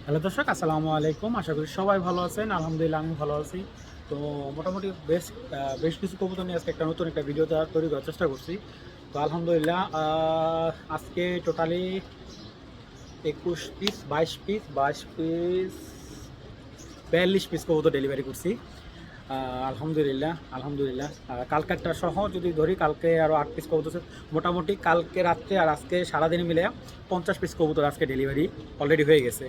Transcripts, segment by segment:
Hello দর্শক, আসসালামু আলাইকুম। আশা করি সবাই ভালো আছেন। আলহামদুলিল্লাহ আমি ভালো আছি। তো মোটামুটি বেশ কিছু কবুতর নিয়ে আজকে নতুন একটা ভিডিও তৈরি করার চেষ্টা করছি। তো আলহামদুলিল্লাহ আজকে টোটালি ২১ পিস ২২ পিস ৪২ পিস কবুতর ডেলিভারি করছি। আলহামদুলিল্লাহ কালকেরটা সহ যদি ধরি, কালকে আরও ৮ পিস কবুতর মোটামুটি কালকে রাত্রে আর আজকে সারাদিনে মিলে ৫০ পিস কবুতর আজকে ডেলিভারি অলরেডি হয়ে গেছে।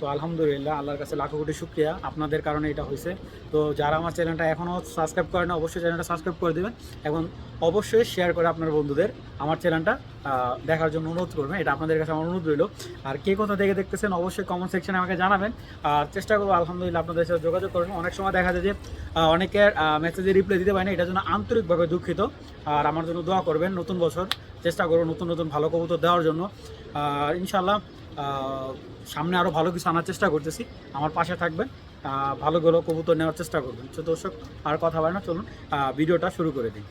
তো আলহামদুলিল্লাহ, আল্লাহর কাছে লাখো কোটি শুকরিয়া, আপনাদের কারণে এটা হয়েছে। তো যারা আমার চ্যানেলটা এখনও সাবস্ক্রাইব করে না, অবশ্যই চ্যানেলটা সাবস্ক্রাইব করে দেবেন এবং অবশ্যই শেয়ার করে আপনার বন্ধুদের আমার চ্যানেলটা দেখার জন্য অনুরোধ করবেন। এটা আপনাদের কাছে আমার অনুরোধ রইল। আর কে কোথা থেকে দেখতেছেন অবশ্যই কমেন্ট সেকশনে আমাকে জানাবেন। আর চেষ্টা করবো আলহামদুলিল্লাহ আপনাদের সাথে যোগাযোগ করবেন। অনেক সময় দেখা যায় যে অনেকের মেসেজে রিপ্লাই দিতে পারি না, এটার জন্য আন্তরিকভাবে দুঃখিত। আর আমার জন্য দোয়া করবেন। নতুন বছর চেষ্টা করবো নতুন ভালো কবুতর দেওয়ার জন্য। আর ইনশাল্লাহ সামনে আরও ভালো কিছু আনার চেষ্টা করতেছি। আমার পাশে থাকবেন, ভালোগুলো কবুতর নেওয়ার চেষ্টা করবেন। তো দর্শক, আর কথা বলে না, চলুন ভিডিওটা শুরু করে দিই।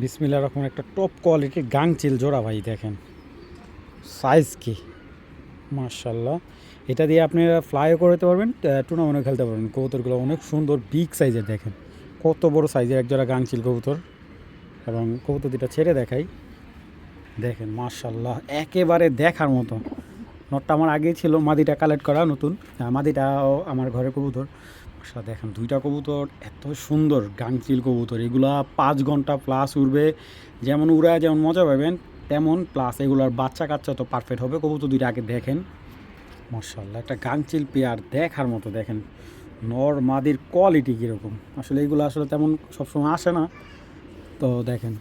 বিসমিল্লাহির রহমানির রহিম। একটা টপ কোয়ালিটির গাংচিল জোড়া ভাই, দেখেন সাইজ কি মাশাআল্লাহ। এটা দিয়ে আপনি ফ্লাইও করতে পারবেন, টুর্নামেন্টও খেলতে পারবেন। কবুতরগুলো অনেক সুন্দর, বিগ সাইজের, দেখেন কত বড় সাইজের একজোড়া গাংচিল কবুতর। এবং কবুতর দুটা ছেড়ে দেখাই, দেখেন মাশাআল্লাহ একেবারে দেখার মতো। নটটা আমার আগেই ছিল, মাদিটা কালেক্ট করা নতুন, মাদিটাও আমার ঘরে কবুতর। আচ্ছা দেখেন দুইটা কবুতর এত সুন্দর গাংচিল কবুতর, এগুলা ৫ ঘন্টা প্লাস উড়বে। যেমন উড়ায় যেমন মজা পাবেন তেমন প্লাস এগুলার বাচ্চা কাচ্চা তো পারফেক্ট হবে। কবুতর দুইটা আগে দেখেন মাশাআল্লাহ, একটা গাংচিল পেয়ার দেখার মতো। দেখেন নর মাদির কোয়ালিটি কীরকম, আসলে এগুলো আসলে তেমন সবসময় আসে না। তো দেখেন,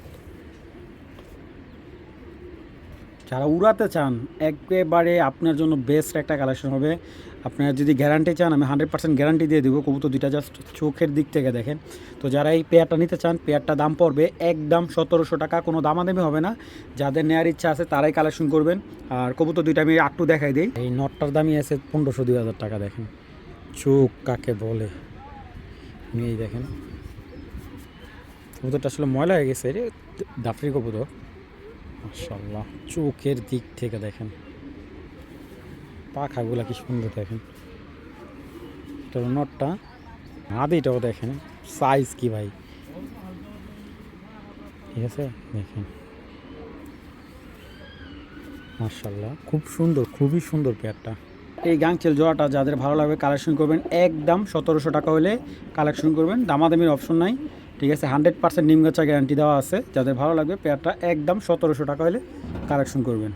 যারা উড়াতে চান একেবারে আপনার জন্য বেস্ট একটা কালেকশন হবে। আপনারা যদি গ্যারান্টি চান, আমি 100% গ্যারান্টি দিয়ে দেবো। কবুতর দুইটা জাস্ট চোখের দিক থেকে দেখেন। তো যারা এই পেয়ারটা নিতে চান, পেয়ারটা দাম পড়বে একদম ১৭০০ টাকা, কোনো দামাদামি হবে না। যাদের নেওয়ার ইচ্ছা আছে তারাই কালেকশন করবেন। আর কবুতর দুইটা আমি একটু দেখাই দিই। এই নটটার দামই আছে ১৫০০-২০০০ টাকা। দেখেন চোখ কাকে বলে, এই দেখেন কবুতরটা আসলে ময়লা হয়ে গেছে রে, দাফরি কবুতর মাশাআল্লাহ। চোখের দিক থেকে দেখেন, পাখাগুলা কি সুন্দর, দেখেন এটা নটটা। মাদিটাও দেখেন সাইজ কি ভাই, ঠিক আছে দেখেন মাশাআল্লাহ, খুব সুন্দর, খুবই সুন্দর পেয়ারটা। এই গাংচেল জোড়াটা যাদের ভালো লাগবে কালেকশন করবেন, একদম ১৭০০ টাকা হলে কালেকশন করবেন, দামাদামির অপশন নাই, ঠিক আছে। 100% নিমগাছা গ্যারান্টি দেওয়া আছে। যাদের ভালো লাগবে পেয়ারটা একদম ১৭০০ টাকা হলে কালেকশন করবেন।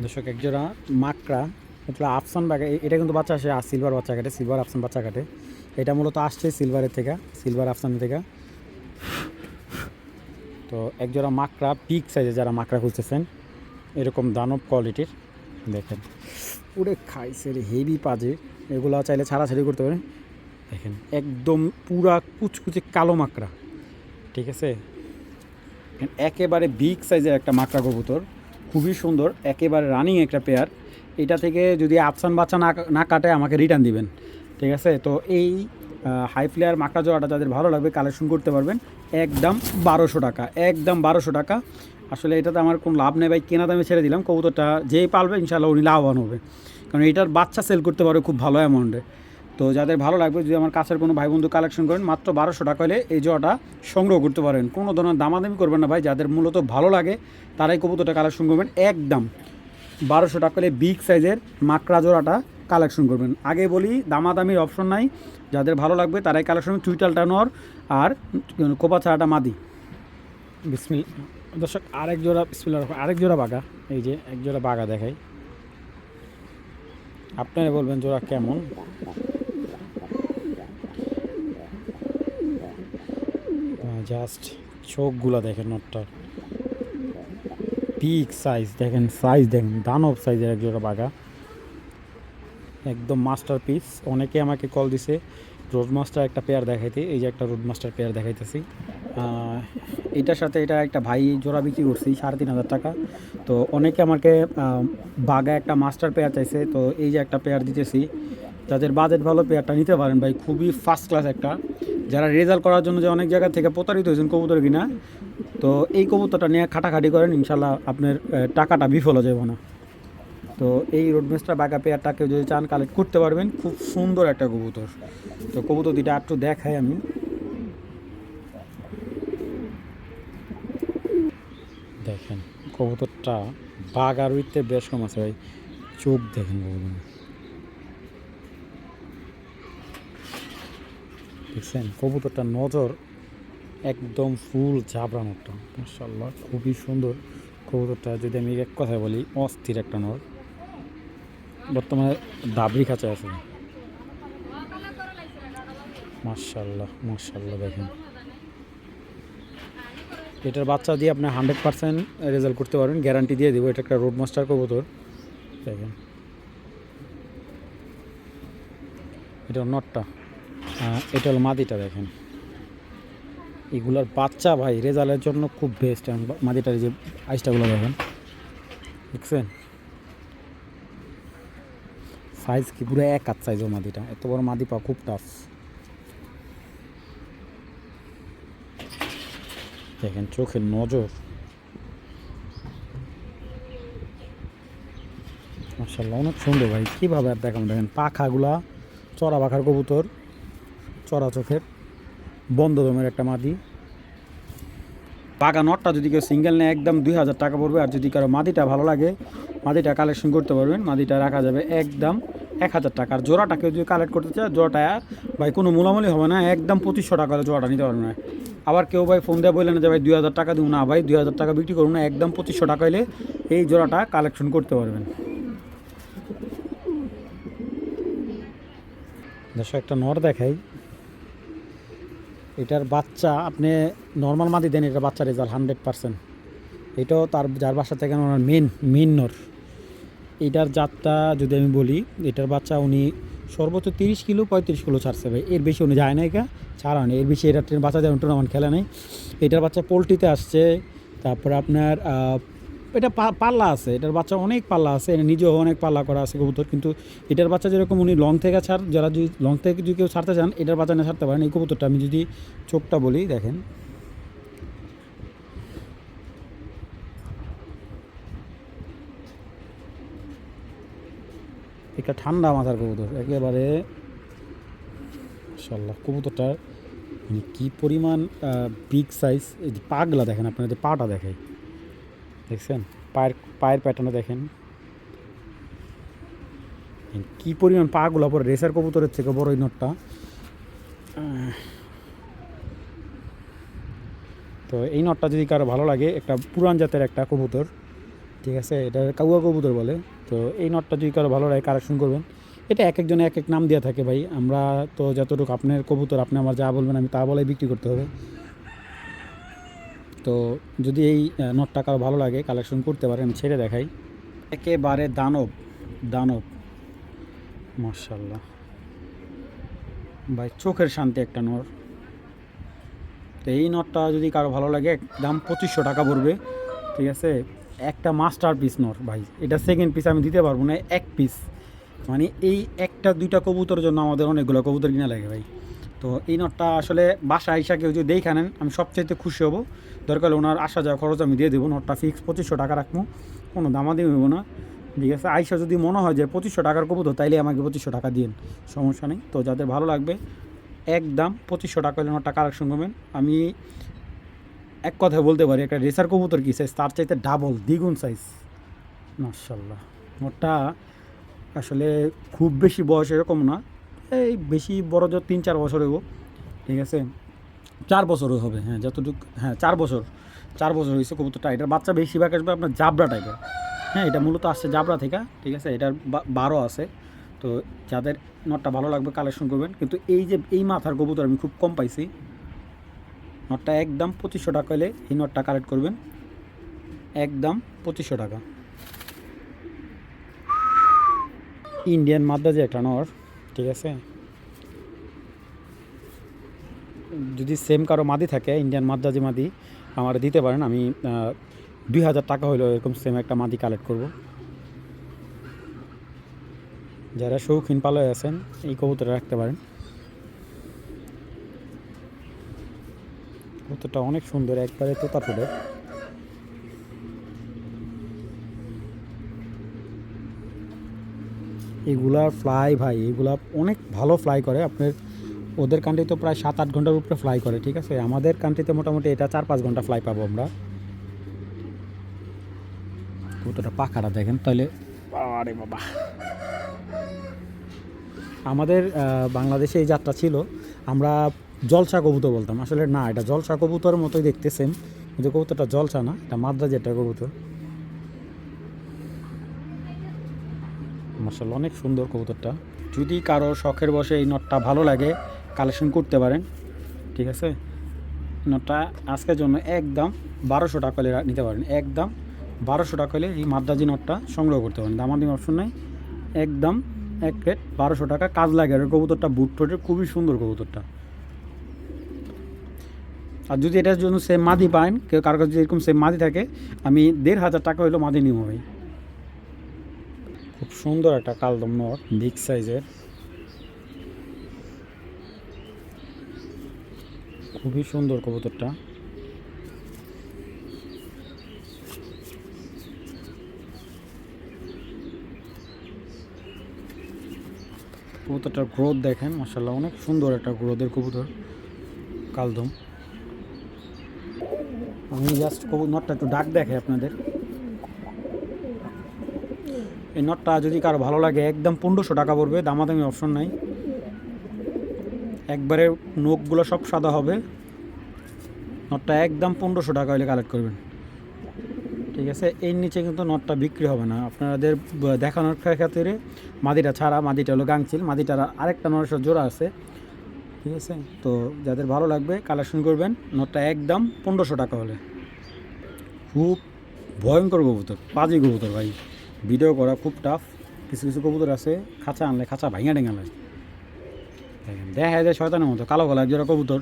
দর্শক, একজোড়া মাকড়া, এটা আফসান বাঘা, এটা কিন্তু বাচ্চা আসে সিলভার বাচ্চা কাটে, সিলভার আফসান বাচ্চা কাটে। এটা মূলত আসছে সিলভারের থেকে, সিলভার আফসানের থেকে। তো একজোড়া মাকড়া পিক সাইজে, যারা মাকড়া খুঁজতেছেন এরকম দানব কোয়ালিটির, দেখেন পুরে খাইছে রে, হেভি পাজে। এগুলো চাইলে ছাড়াছাড়ি করতে পারেন। দেখেন একদম পুরা কুচকুচে কালো মাকড়া, ঠিক আছে। একেবারে বিগ সাইজের একটা মাকড়া কবুতর, খুবই সুন্দর, একেবারে রানিং একটা পেয়ার। এটা থেকে যদি আফসান বাচ্চা না কাটে আমাকে রিটার্ন দিবেন, ঠিক আছে। তো এই হাই ফ্লেয়ার মাকড়া জোড়াটা যাদের ভালো লাগবে কালেকশন করতে পারবেন একদম ১২০০ টাকা, একদম ১২০০ টাকা। আসলে এটাতে আমার কোনো লাভ নেই ভাই, কেনা দামে ছেড়ে দিলাম। কবুতরটা যেই পালবে ইনশাআল্লাহ উনি লাভবান হবে, কারণ এটার বাচ্চা সেল করতে পারবে খুব ভালো অ্যামাউন্টে। তো যাদের ভালো লাগবে, যদি আমার কাছের কোনো ভাই বন্ধু কালেকশন করেন, মাত্র ১২০০ টাকা হলে এই জোড়াটা সংগ্রহ করতে পারেন। কোনো ধরনের দামাদামি করবেন না ভাই, যাদের মূলত ভালো লাগে তারাই কবুতরটা কালেকশন করবেন। একদম ১২০০ টাকা হলে বিগ সাইজের মাকড়া জোড়াটা কালেকশন করবেন। আগে বলি দামাদামির অপশন নাই, যাদের ভালো লাগবে তারাই কালেকশন। চুইটালটা নর আর কোপা ছাড়াটা মাদি। বিসমিল্লাহ দর্শক, আরেক জোড়া বিসমিল্লাহ, আরেক জোড়া বাঘা, এই যে এক জোড়া বাঘা দেখাই, আপনারা বলবেন জোড়া কেমন। জাস্ট চোখগুলো দেখেন, নটটার বিগ সাইজ, দেখেন সাইজ দেখেন, দানব সাইজের এক জোড়া বাঘা, একদম মাস্টার পিস। অনেকে আমাকে কল দিছে রোড মাস্টার একটা পেয়ার দেখাইতে, এই যে একটা রোড মাস্টার পেয়ার দেখাইতেছি। এটার সাথে এটা একটা ভাই জোড়া বিক্রি করছি ৩৫০০ টাকা। তো অনেকে আমাকে বাঘা একটা মাস্টার পেয়ার চাইছে, তো এই যে একটা পেয়ার দিতেছি। যাদের বাজেট ভালো পেয়ারটা নিতে পারেন ভাই, খুবই ফার্স্ট ক্লাস একটা। যারা রেজাল্ট করার জন্য যে অনেক জায়গা থেকে প্রতারিত হয়েছেন কবুতর কিনা, তো এই কবুতরটা নিয়ে খাটাখাটি করেন, ইনশাল্লাহ আপনার টাকাটা বিফল হয়ে যাবে না। তো এই রোডমেস্টার বাঘা পেয়ারটা কেউ যদি চান কালেক্ট করতে পারবেন, খুব সুন্দর একটা কবুতর। তো কবুতর দুইটা একটু দেখাই আমি। দেখেন কবুতরটা বাঘ আর উইতে বেশ কম আছে ভাই, চোখ দেখেন কবুতর, দেখছেন কবুতরটা নজর একদম ফুল জাবরানোটা, মাশাআল্লাহ খুবই সুন্দর কবুতরটা। যদি আমি এক কথায় বলি অস্থির একটা নর, বর্তমানে দাবরি খাঁচা আছে। মাশাআল্লাহ মাশাআল্লাহ দেখেন এটার বাচ্চা দিয়ে আপনি 100% রেজাল্ট করতে পারবেন, গ্যারান্টি দিয়ে দেবো। এটা একটা রোড মাস্টার কবুতর। দেখেন এটা নটটা, এটা হলো মাদিটা। দেখেন এগুলার বাচ্চা ভাই রেজাল্টের জন্য খুব বেস্ট। মাদিটার যে আইসটাগুলো দেখেন, দেখছেন সাইজ কি পুরো এক হাত সাইজও মাদিটা, এত বড় মাদি পাওয়া খুব টাফ। দেখেন চোখের নজর, মাশাআল্লাহ অনেক সুন্দর ভাই। কীভাবে আর দেখাম, দেখেন পাখাগুলা চড়া পাখার কবুতর, চড়া চোখের, বন্ধ দমের একটা মাদি। পাকা নটটা যদি কেউ সিঙ্গেল নেয় একদম 2000 টাকা পড়বে। আর যদি কারো মাদিটা ভালো লাগে মাদিটা কালেকশন করতে পারবেন, মাদিটা রাখা যাবে একদম 1000 টাকা। আর জোড়াটা কেউ যদি কালেক্ট করতে চায় জোড়াটা ভাই কোনো মূলামূলি হবে না, একদম 2500 টাকা হলে জোড়াটা নিতে পারবে না। আবার কেউ ভাই ফোন দেওয়া বললেন যে ভাই 2000 টাকা দিব না, ভাই 2000 টাকা বিক্রি করুন না, একদম 2500 টাকা হলে এই জোড়াটা কালেকশন করতে পারবেন। দর্শক একটা নর দেখাই, এটার বাচ্চা আপনি নর্মাল মাদি দেন, এটার বাচ্চা রেজাল্ট 100%। এটাও তার যার বাসা থেকে ওনার মেন নর। এটার জাতটা যদি আমি বলি, এটার বাচ্চা উনি সর্বোচ্চ 30 কিলো 35 কিলো ছাড়ছে ভাই, এর বেশি উনি যায় না, এটা ছাড়া নেই এর বেশি। এটার বাচ্চা যেমন টুর্নামেন্ট খেলা নেই। এটার বাচ্চা পোলট্রিতে আসছে, তারপরে আপনার এটা পাল্লা আছে, এটার বাচ্চা অনেক পাল্লা আছে, এটা নিজেও অনেক পাল্লা করা আছে কবুতর। কিন্তু এটার বাচ্চা যেরকম উনি লং থেকে যারা যদি লং থেকে যদি কেউ ছাড়তে চান এটার বাচ্চা না ছাড়তে পারেন। এই কবুতরটা আমি যদি চোখটা বলি, দেখেন একটা ঠান্ডা মাথার কবুতর একেবারে, মাশাআল্লাহ কবুতরটার মানে কী পরিমাণ বিগ সাইজ। এই যে পাগুলা দেখেন, আপনার যে পাটা দেখাই, দেখছেন পায়ের প্যাটার্নটা দেখেন কী পরিমাণ পাগুলা পরে, রেসার কবুতরের থেকে বড় এই নটটা। তো এই নটটা যদি কারো ভালো লাগে, একটা পুরান জাতের একটা কবুতর, ঠিক আছে, এটা কাউয়া কবুতর বলে। তো এই নটটা যদি কারো ভালো লাগে কালেকশন করবেন। এটা এক একজনে এক এক নাম দেওয়া থাকে ভাই, আমরা তো যতটুকু আপনার কবুতর আপনি আমার যা বলবেন আমি তা বলে বিক্রি করতে হবে। তো যদি এই নটটা কারো ভালো লাগে কালেকশন করতে পারে, আমি ছেড়ে দেখাই। একেবারে দানব দানব, মাশাআল্লাহ ভাই চোখের শান্তি একটা নর। তো এই নটটা যদি কারো ভালো লাগে দাম 2500 টাকা পড়বে, ঠিক আছে। একটা মাস্টার পিস নর ভাই, এটা সেকেন্ড পিস আমি দিতে পারবো না, এক পিস। মানে এই একটা দুইটা কবুতরের জন্য আমাদের অনেকগুলো কবুতর কিনা লাগে ভাই। তো এই নটটা আসলে বাসা আইসা কেউ যদি দেখে নেন আমি সবচাইতে খুশি হব। দরকার হলে ওনার আসা যাওয়া খরচ আমি দিয়ে দেবো। নটটা ফিক্স 2500 টাকা রাখবো, কোনো দামাদামি হইব না, ঠিক আছে। আইসা যদি মনে হয় যে 2500 টাকার কবুতর, তাইলে আমাকে 2500 টাকা দিন, সমস্যা নেই। তো যাদের ভালো লাগবে একদম 2500 টাকা হলে নটটা কালেকশন করবেন। আমি এক কথায় বলতে পারি একটা রেসার কবুতর কী সাইজ, তার চাইতে ডাবল দ্বিগুণ সাইজ, মাশাআল্লাহ। নটটা আসলে খুব বেশি বয়স এরকম না, এই বেশি বড় যে 3-4 বছর হইব, ঠিক আছে, 4 বছরও হবে, হ্যাঁ যতটুকু, হ্যাঁ 4 বছর, 4 বছর হয়েছে কবুতরটা। এটার বাচ্চা বেশিরভাগ আসবে আপনার জাবরা টাইপের, হ্যাঁ এটা মূলত আসছে জাবরা থেকে, ঠিক আছে। এটার 12 আছে। তো যাদের নটটা ভালো লাগবে কালেকশন করবেন। কিন্তু এই যে এই মাথার কবুতর আমি খুব কম পাইছি, নটটা একদম 2500 টাকা হলে এই নটটা কালেক্ট করবেন, একদম 2500 টাকা। ইন্ডিয়ান মাদ্রাজি একটা নর, ঠিক আছে। যদি সেম কারো মাদি থাকে ইন্ডিয়ান মাদ্রাজি মাদি আমার দিতে পারেন, আমি 2000 টাকা হইলেও এরকম সেম একটা মাদি কালেক্ট করব। যারা শৌখিন পালয়ে আছেন এই কবুতরটা রাখতে পারেন। কবুতরটা অনেক সুন্দর, একবারে তোতা ফুলের। এগুলা ফ্লাই ভাই, এগুলা অনেক ভালো ফ্লাই করে। আপনার ওদের কান্ট্রি তো প্রায় 7-8 ঘন্টার উপরে ফ্লাই করে, ঠিক আছে। আমাদের কান্ট্রিতে মোটামুটি এটা 4-5 ঘন্টা ফ্লাই পাবো আমরা। কতটা পাখাটা দেখেন তাহলে, আরে বাবা। আমাদের বাংলাদেশে এই যাত্রা ছিল, আমরা জলসা কবুতর বলতাম, আসলে না, এটা জলসা কবুতরের মতোই দেখতে সেম, কিন্তু কবুতরটা জলসা না, এটা মাদ্রাজি একটা কবুতর। মাশাআল্লাহ অনেক সুন্দর কবুতরটা। যদি কারো শখের বসে এই নটটা ভালো লাগে, কালেকশন করতে পারেন, ঠিক আছে। নটটা আজকের জন্য একদম 1200 টাকা হলে নিতে পারেন, একদম 1200 টাকা হলে এই মাদ্রাজি নটটা সংগ্রহ করতে পারেন, দামাদামি অপশন নাই, একদম এক রেট 1200 টাকা। কাজ লাগে আর কবুতরটা বুট টোটের খুবই সুন্দর কবুতরটা। আর যদি এটার জন্য সেম মাদি পান, কেউ কারো কাছে যদি এরকম সেম মাদি থাকে, আমি 1500 টাকা হইলো মাদি নিব ভাই। খুব সুন্দর একটা কালদম নট, বিগ সাইজের, খুবই সুন্দর কবুতরটা। কবুতরটার গ্রোথ দেখেন, মাশাআল্লাহ অনেক সুন্দর একটা গ্রোথের কবুতর কালদম। আমি জাস্ট নটটা একটু ডাক দেখে আপনাদের। এই নটটা যদি কারো ভালো লাগে একদম 1500 টাকা পড়বে, দামাদামি অপশন নাই। একবারে নখগুলো সব সাদা হবে। নটটা একদম 1500 টাকা হলে কালেক্ট করবেন, ঠিক আছে। এর নিচে কিন্তু নটটা বিক্রি হবে না। আপনাদের দেখানোর খাতিরে মাদিটা ছাড়া, মাদিটা হলো গাংচিল, মাদিটার আরেকটা নরেশ্বর জোড়া আছে, ঠিক আছে। তো যাদের ভালো লাগবে কালেকশন করবেন। নটটা একদম 1500 টাকা হলে। খুব ভয়ঙ্কর কবুতর, পাজি কবুতর ভাই, ভিডিও করা খুব টাফ। কিছু কিছু কবুতর আছে খাঁচা আনলে খাঁচা ভাঙা ডেঙা লাগে, দেখা যায় শয়তানের মতো কালো গলা একজোড়া কবুতর,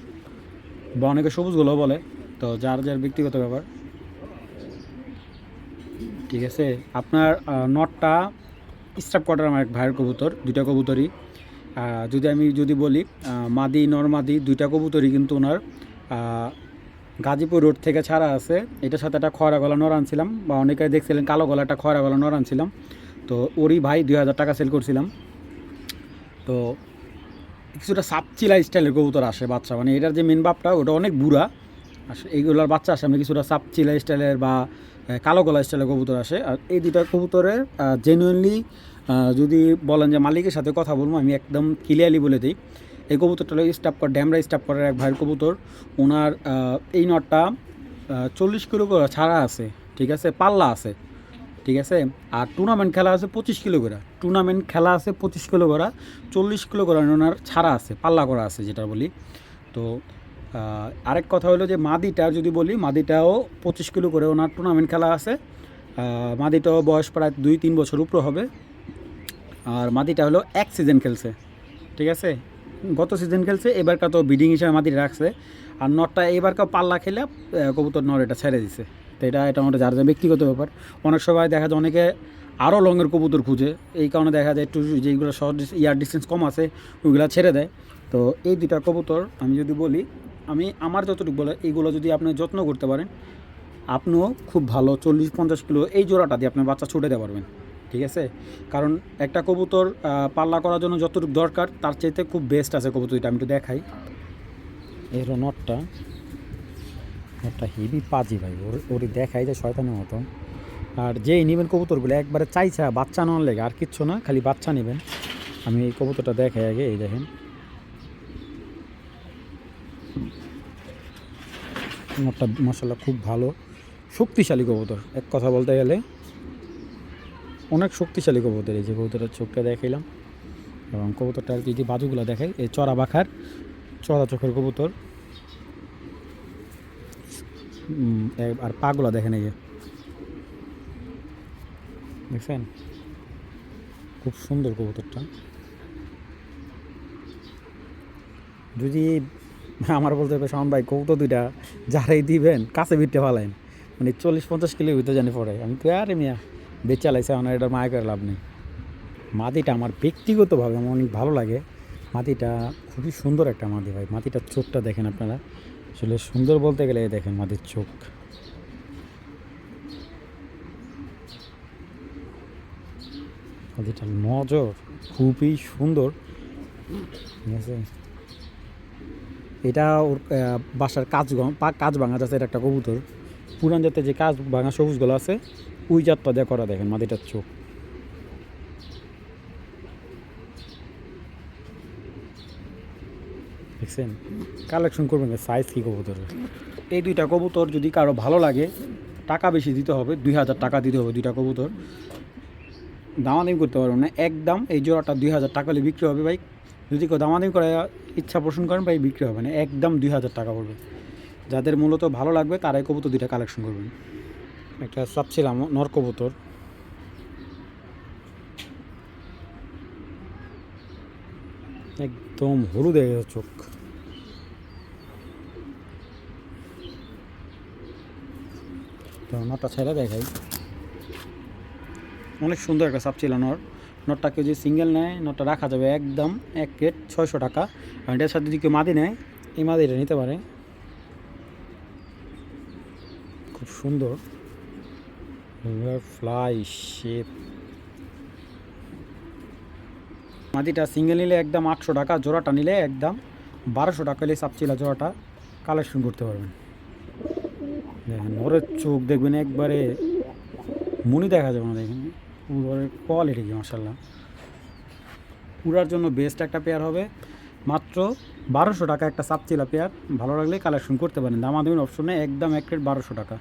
বা অনেকে সবুজগুলো বলে, তো যার যার ব্যক্তিগত ব্যাপার, ঠিক আছে। আপনার নটটা স্টাফ কোয়ার্টার আমার এক ভাইয়ের কবুতর, দুইটা কবুতরই। যদি বলি মাদি নরমাদি দুইটা কবুতরই কিন্তু ওনার গাজীপুর রোড থেকে ছাড়া আছে। এটার সাথে একটা খয়রা গলা নর আনছিলাম, বা অনেকে দেখছিলেন কালো গলা একটা খয়রা গলা নর আনছিলাম, তো ওরই ভাই 2000 টাকা সেল করছিলাম। তো কিছুটা সাপচিলা স্টাইলের কবুতর আসে বাচ্চা, মানে এটার যে মেন বাপটা ওটা অনেক বুড়া আসে, এইগুলোর বাচ্চা আসে মানে কিছুটা সাপচিলা স্টাইলের বা কালো গলা স্টাইলের কবুতর আসে। আর এই দুটা কবুতরের জেনুইনলি যদি বলেন যে মালিকের সাথে কথা বলবো, আমি একদম ক্লিয়ারলি বলে দিই, এই কবুতরটা হলো ড্যামরা স্টাফ করার এক ভাইয়ের কবুতর। ওনার এই নটটা 40 কিলো করে ছাড়া আছে, ঠিক আছে, পাল্লা আছে, ঠিক আছে। আর টুর্নামেন্ট খেলা আছে 25 কিলো করে, 25 কিলো করে, 40 কিলো করে ওনার ছাড়া আছে, পাল্লা করা আছে যেটা বলি। তো আরেক কথা হলো যে মাদিটা যদি বলি, মাদিটাও 25 কিলো করে ওনার টুর্নামেন্ট খেলা আছে। মাদিটাও বয়স প্রায় 2-3 বছর উপরে হবে। আর মাদিটা হলো এক সিজন খেলছে, ঠিক আছে, গত সিজন খেলছে, এবারকার তো ব্রিডিং হিসাবে মাদিটা রাখছে। আর নটটা এবারকার পাল্লা খেলে কবুতর নর এটা ছেড়ে দিছে। তো এটা আমাদের যার যার ব্যক্তিগত ব্যাপার। অনেক সময় দেখা যায় অনেকে আরও লংয়ের কবুতর খুঁজে, এই কারণে দেখা যায় একটু যেগুলো শর্ট ইয়ার ডিস্টেন্স কম আছে ওইগুলো ছেড়ে দেয়। তো এই দুটা কবুতর আমি যদি বলি, আমার যতটুকু বলে, এইগুলো যদি আপনি যত্ন করতে পারেন, আপনিও খুব ভালো 40-50 কিলো এই জোড়াটা দিয়ে আপনার বাচ্চা ছুটে দিতে পারবেন, ঠিক আছে। কারণ একটা কবুতর পাল্লা করার জন্য যতটুকু দরকার তার চাইতে খুব বেস্ট আছে কবুতর। এটা আমি একটু দেখাই, এই হলো নটটা হেভি পাজি ভাই, ওরই দেখাই যে শয়তানের মতো। আর যেই নেবেন কবুতরগুলো একবারে চাইছা বাচ্চা নেওয়ার লেগে, আর কিচ্ছু না, খালি বাচ্চা নেবেন। আমি এই কবুতরটা দেখাই আগে, এই দেখেন নটটা মাশাআল্লাহ খুব ভালো শক্তিশালী কবুতর, এক কথা বলতে গেলে অনেক শক্তিশালী কবুতর। এই যে কবুতরের চোখটা দেখাইলাম, এবং কবুতরটার যদি বাজুগুলো দেখাই, এই চড়া বাখার চড়া চোখের কবুতর। আর পাগুলা দেখেন, এই যে দেখছেন, খুব সুন্দর কবুতরটা। যদি আমার বলতে হবে শাওন ভাই কবুতর দুইটা যারাই দিবেন কাছে বিটতে ফালাইন, মানে 40-50 কিলোর ভিতরে জানি পড়ে, আমি তো আরে মিয়া বেচা লাইছে, আমার এটা মায়া করে লাভ নেই। মাদিটা আমার ব্যক্তিগতভাবে আমার অনেক ভালো লাগে, মাদিটা খুবই সুন্দর একটা মাদি ভাই। মাদিটার চোখটা দেখেন আপনারা, আসলে সুন্দর বলতে গেলে দেখেন মাদির চোখ, যেটা নজর খুবই সুন্দর, ঠিক আছে। এটা ওর বাসার কাজ ভাঙা আছে, এটা একটা কবুতর পুরান জাতের যে কাজ ভাঙা সবুজগুলো আছে ওই জাতটা দিয়ে করা, দেখেন মাদিটার চোখ। দেখছেন, কালেকশন করবেন সাইজ কি কবুতরের। এই দুইটা কবুতর যদি কারো ভালো লাগে, টাকা বেশি দিতে হবে, 2000 টাকা দিতে হবে। দুইটা কবুতর দামাদামি করতে পারবেন না, একদম এই জোড়াটা 2000 টাকা হলে বিক্রি হবে ভাই। যদি কেউ দামাদামি করে ইচ্ছা পোষণ করেন ভাই, বিক্রি হবে না, একদম 2000 টাকা পড়বে। যাদের মূলত ভালো লাগবে তারাই কবুতর দুইটা কালেকশন করবেন। একটা চাচ্ছিলাম নর কবুতর, একদম হলুদ হয়ে গেছে চোখ। তো নটটা ছেড়ে দেখাই, অনেক সুন্দর একটা চাচ্ছিলাম নর। নটটাকে যদি সিঙ্গেল নেয়, নটটা রাখা যাবে একদম 1 রেট 600 টাকা। আর এটার সাথে যদি কেউ মাদি নেয়, এই মাদিটা নিতে পারে, খুব সুন্দর ফ্লাই শেপ। মাদিটা সিঙ্গেল নিলে একদম 800 টাকা, জোড়াটা নিলে একদম 1200 টাকা হলে চাপচিলা জোড়াটা কালেকশন করতে পারবেন। দেখেন ওরের চোখ দেখবেন একবারে মনি দেখা যাবে না, দেখেন ওরের কোয়ালিটি কি মাশাআল্লাহ। পুরার জন্য বেস্ট একটা পেয়ার হবে, মাত্র 1200 টাকা একটা চাপচিলা পেয়ার। ভালো লাগলে কালেকশন করতে পারেন, দামাদামির অপশনে একদম 1 রেট 1200 টাকা।